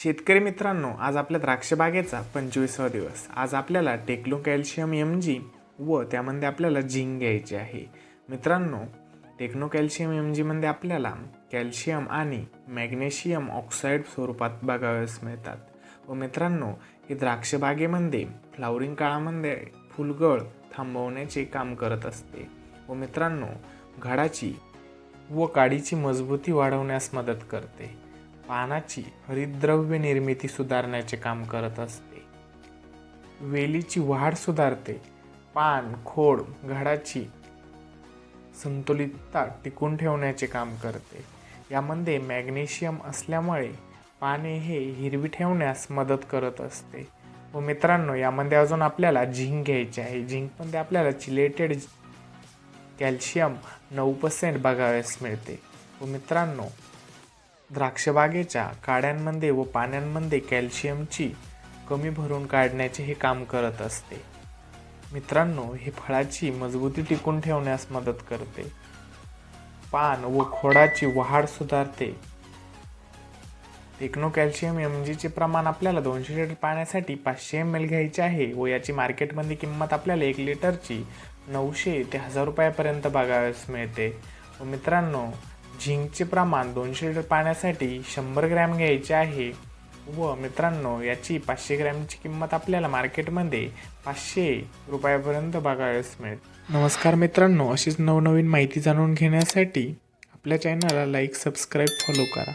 शेतकरी मित्रांनो, आज आपल्या द्राक्ष बागेचा 25वा दिवस. आज आपल्याला टेक्नो कॅल्शियम MG व त्यामध्ये आपल्याला झिंक घ्यायचे आहे. मित्रांनो, टेक्नो कॅल्शियम MG मध्ये आपल्याला कॅल्शियम आणि मॅग्नेशियम ऑक्साईड स्वरूपात बघावयास मिळतात. व मित्रांनो, ही द्राक्ष बागेमध्ये फ्लावरिंग काळामध्ये फुलगळ थांबवण्याचे काम करत असते. व मित्रांनो, घडाची व काडीची मजबूती वाढवण्यास मदत करते. पानाची हरितद्रव्य निर्मिती सुधारण्याचे काम करत असते. वेलीची वाढ सुधारते. पान, खोड, घडाची संतुलितता टिकून ठेवण्याचे काम करते. यामध्ये मॅग्नेशियम असल्यामुळे पाने हे हिरवी ठेवण्यास मदत करत असते. व मित्रांनो, यामध्ये अजून आपल्याला झिंक घ्यायचे आहे. झिंकमध्ये आपल्याला चिलेटेड कॅल्शियम 9% बघावयास मिळते. व मित्रांनो, द्राक्षबागेच्या काड्यांमध्ये व पानांमध्ये कॅल्शियमची कमी भरून काढण्याचे हे काम करत असते. मित्रांनो, हे फळाची मजबूती टिकून ठेवण्यास मदत करते. पान व खोडाची वाढ सुधारते. टेक्नो कॅल्शियम MGचे प्रमाण आपल्याला 200 लिटर पाण्यासाठी 500 ml घ्यायचे आहे व याची मार्केटमध्ये किंमत आपल्याला 1 लिटरची 900 ते 1000 रुपयापर्यंत बघावयास मिळते. व मित्रांनो, झिंकचे प्रमाण 200 लिटर पाण्यासाठी 100 ग्रॅम घ्यायचे आहे व मित्रांनो, याची 500 ग्रॅमची किंमत आपल्याला मार्केटमध्ये 500 रुपयापर्यंत बघावयास मिळते. नमस्कार मित्रांनो, अशीच नवनवीन माहिती जाणून घेण्यासाठी आपल्या चॅनलला लाईक, सबस्क्राईब, फॉलो करा.